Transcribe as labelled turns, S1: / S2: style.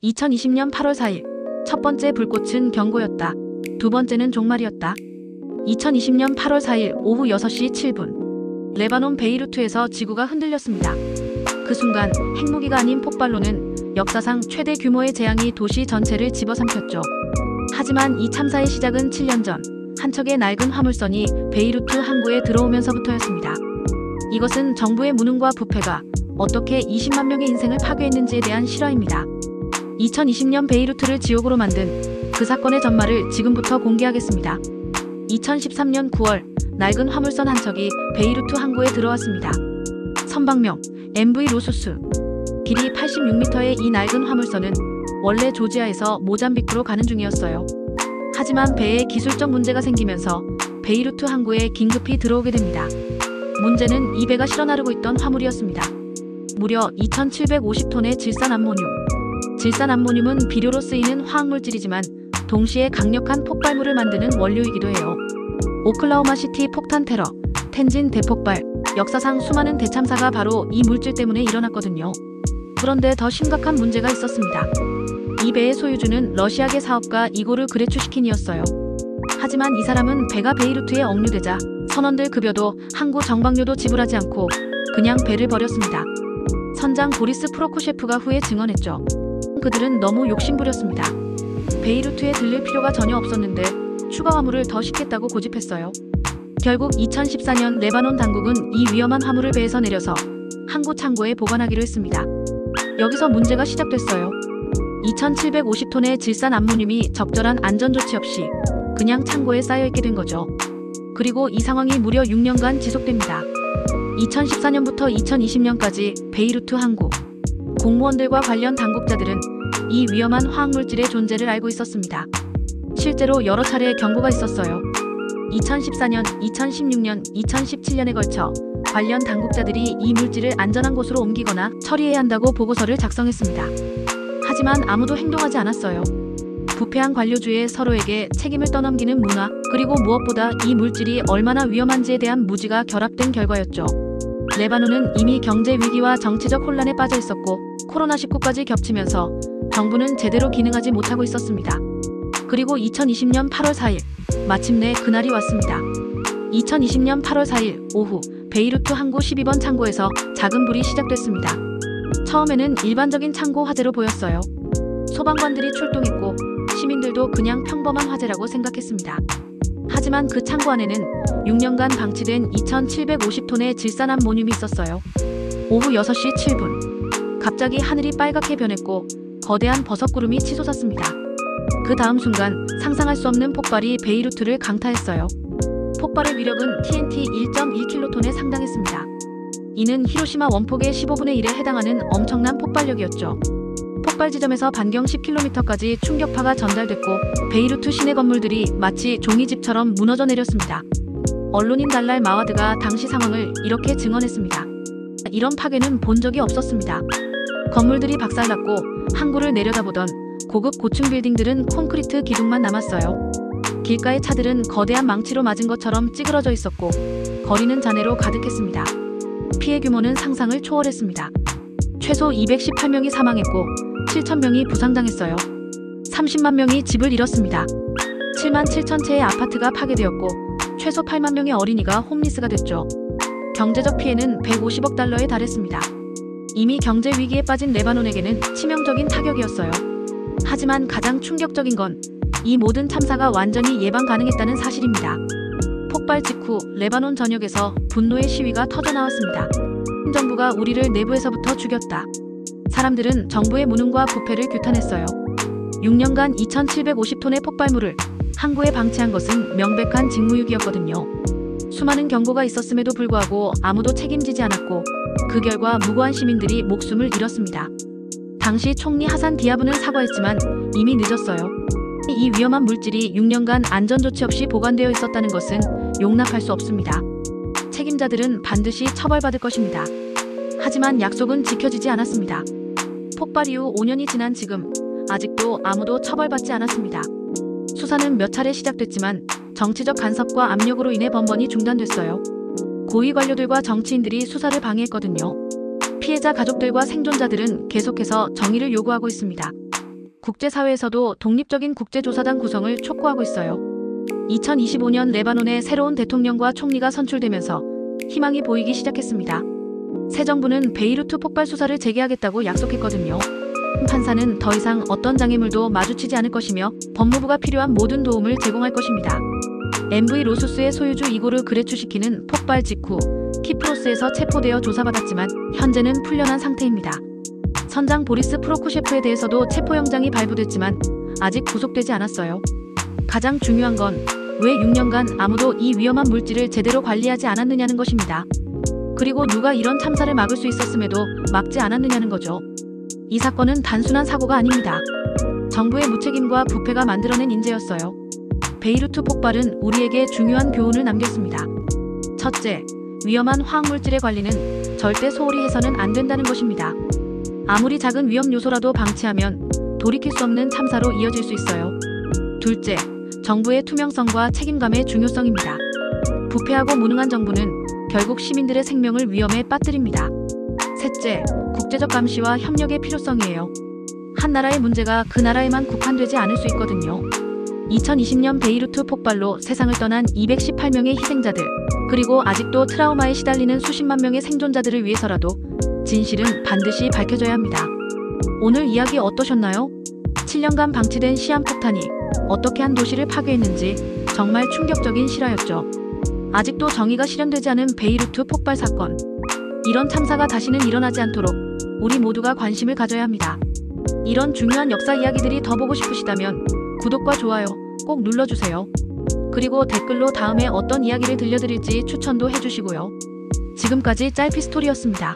S1: 2020년 8월 4일 첫 번째 불꽃은 경고였다. 두 번째는 종말이었다. 2020년 8월 4일 오후 6시 7분 레바논 베이루트에서 지구가 흔들렸습니다. 그 순간 핵무기가 아닌 폭발로는 역사상 최대 규모의 재앙이 도시 전체를 집어삼켰죠. 하지만 이 참사의 시작은 7년 전 한 척의 낡은 화물선이 베이루트 항구에 들어오면서부터였습니다. 이것은 정부의 무능과 부패가 어떻게 20만 명의 인생을 파괴했는지에 대한 실화입니다. 2020년 베이루트를 지옥으로 만든 그 사건의 전말을 지금부터 공개하겠습니다. 2013년 9월 낡은 화물선 한 척이 베이루트 항구에 들어왔습니다. 선박명 MV 로수스. 길이 86m의 이 낡은 화물선은 원래 조지아에서 모잠비크로 가는 중이었어요. 하지만 배에 기술적 문제가 생기면서 베이루트 항구에 긴급히 들어오게 됩니다. 문제는 이 배가 실어 나르고 있던 화물이었습니다. 무려 2750톤의 질산암모늄. 질산암모늄은 비료로 쓰이는 화학물질이지만 동시에 강력한 폭발물을 만드는 원료이기도 해요. 오클라호마시티 폭탄 테러, 텐진 대폭발, 역사상 수많은 대참사가 바로 이 물질 때문에 일어났거든요. 그런데 더 심각한 문제가 있었습니다. 이 배의 소유주는 러시아계 사업가 이고르 그레추시킨이었어요. 하지만 이 사람은 배가 베이루트에 억류되자 선원들 급여도 항구 정박료도 지불하지 않고 그냥 배를 버렸습니다. 선장 보리스 프로코셰프가 후에 증언했죠. 그들은 너무 욕심부렸습니다. 베이루트에 들릴 필요가 전혀 없었는데 추가 화물을 더 싣겠다고 고집했어요. 결국 2014년 레바논 당국은 이 위험한 화물을 배에서 내려서 항구 창고에 보관하기로 했습니다. 여기서 문제가 시작됐어요. 2750톤의 질산 암모늄이 적절한 안전 조치 없이 그냥 창고에 쌓여있게 된 거죠. 그리고 이 상황이 무려 6년간 지속됩니다. 2014년부터 2020년까지 베이루트 항구 공무원들과 관련 당국자들은 이 위험한 화학물질의 존재를 알고 있었습니다. 실제로 여러 차례 경고가 있었어요. 2014년, 2016년, 2017년에 걸쳐 관련 당국자들이 이 물질을 안전한 곳으로 옮기거나 처리해야 한다고 보고서를 작성했습니다. 하지만 아무도 행동하지 않았어요. 부패한 관료주의에 서로에게 책임을 떠넘기는 문화, 그리고 무엇보다 이 물질이 얼마나 위험한지에 대한 무지가 결합된 결과였죠. 레바논은 이미 경제 위기와 정치적 혼란에 빠져 있었고 코로나19까지 겹치면서 정부는 제대로 기능하지 못하고 있었습니다. 그리고 2020년 8월 4일 마침내 그날이 왔습니다. 2020년 8월 4일 오후 베이루트 항구 12번 창고에서 작은 불이 시작됐습니다. 처음에는 일반적인 창고 화재로 보였어요. 소방관들이 출동했고 시민들도 그냥 평범한 화재라고 생각했습니다. 하지만 그 창고 안에는 6년간 방치된 2750톤의 질산암모늄이 있었어요. 오후 6시 7분 갑자기 하늘이 빨갛게 변했고 거대한 버섯구름이 치솟았습니다. 그 다음 순간 상상할 수 없는 폭발이 베이루트를 강타했어요. 폭발의 위력은 TNT 1.1킬로톤에 상당했습니다. 이는 히로시마 원폭의 15분의 1에 해당하는 엄청난 폭발력이었죠. 폭발 지점에서 반경 10km까지 충격파가 전달됐고 베이루트 시내 건물들이 마치 종이집처럼 무너져 내렸습니다. 언론인 달랄 마와드가 당시 상황을 이렇게 증언했습니다. 이런 파괴는 본 적이 없었습니다. 건물들이 박살났고 항구를 내려다보던 고급 고층 빌딩들은 콘크리트 기둥만 남았어요. 길가의 차들은 거대한 망치로 맞은 것처럼 찌그러져 있었고 거리는 잔해로 가득했습니다. 피해 규모는 상상을 초월했습니다. 최소 218명이 사망했고 7,000명이 부상당했어요. 30만 명이 집을 잃었습니다. 7만 7천 채의 아파트가 파괴되었고 최소 8만 명의 어린이가 홈리스가 됐죠. 경제적 피해는 150억 달러에 달했습니다. 이미 경제 위기에 빠진 레바논에게는 치명적인 타격이었어요. 하지만 가장 충격적인 건 이 모든 참사가 완전히 예방 가능했다는 사실입니다. 폭발 직후 레바논 전역에서 분노의 시위가 터져나왔습니다. 정부가 우리를 내부에서부터 죽였다. 사람들은 정부의 무능과 부패를 규탄했어요. 6년간 2750톤의 폭발물을 항구에 방치한 것은 명백한 직무유기였거든요. 수많은 경고가 있었음에도 불구하고 아무도 책임지지 않았고 그 결과 무고한 시민들이 목숨을 잃었습니다. 당시 총리 하산 디아브는 사과했지만 이미 늦었어요. 이 위험한 물질이 6년간 안전조치 없이 보관되어 있었다는 것은 용납할 수 없습니다. 책임자들은 반드시 처벌받을 것입니다. 하지만 약속은 지켜지지 않았습니다. 폭발 이후 5년이 지난 지금 아직도 아무도 처벌받지 않았습니다. 수사는 몇 차례 시작됐지만 정치적 간섭과 압력으로 인해 번번이 중단됐어요. 고위 관료들과 정치인들이 수사를 방해했거든요. 피해자 가족들과 생존자들은 계속해서 정의를 요구하고 있습니다. 국제사회에서도 독립적인 국제조사단 구성을 촉구하고 있어요. 2025년 레바논의 새로운 대통령과 총리가 선출되면서 희망이 보이기 시작했습니다. 새 정부는 베이루트 폭발 수사를 재개하겠다고 약속했거든요. 판사는 더 이상 어떤 장애물도 마주치지 않을 것이며 법무부가 필요한 모든 도움을 제공할 것입니다. MV 로수스의 소유주 이고르 그레추시키는 폭발 직후 키프로스에서 체포되어 조사받았지만 현재는 풀려난 상태입니다. 선장 보리스 프로쿠셰프에 대해서도 체포영장이 발부됐지만 아직 구속되지 않았어요. 가장 중요한 건 왜 6년간 아무도 이 위험한 물질을 제대로 관리하지 않았느냐는 것입니다. 그리고 누가 이런 참사를 막을 수 있었음에도 막지 않았느냐는 거죠. 이 사건은 단순한 사고가 아닙니다. 정부의 무책임과 부패가 만들어낸 인재였어요. 베이루트 폭발은 우리에게 중요한 교훈을 남겼습니다. 첫째, 위험한 화학물질의 관리는 절대 소홀히 해서는 안 된다는 것입니다. 아무리 작은 위험 요소라도 방치하면 돌이킬 수 없는 참사로 이어질 수 있어요. 둘째, 정부의 투명성과 책임감의 중요성입니다. 부패하고 무능한 정부는 결국 시민들의 생명을 위험에 빠뜨립니다. 셋째, 국제적 감시와 협력의 필요성이에요. 한 나라의 문제가 그 나라에만 국한되지 않을 수 있거든요. 2020년 베이루트 폭발로 세상을 떠난 218명의 희생자들, 그리고 아직도 트라우마에 시달리는 수십만 명의 생존자들을 위해서라도 진실은 반드시 밝혀져야 합니다. 오늘 이야기 어떠셨나요? 7년간 방치된 시한폭탄이 어떻게 한 도시를 파괴했는지 정말 충격적인 실화였죠. 아직도 정의가 실현되지 않은 베이루트 폭발 사건. 이런 참사가 다시는 일어나지 않도록 우리 모두가 관심을 가져야 합니다. 이런 중요한 역사 이야기들이 더 보고 싶으시다면 구독과 좋아요 꼭 눌러주세요. 그리고 댓글로 다음에 어떤 이야기를 들려드릴지 추천도 해주시고요. 지금까지 짤피스토리였습니다.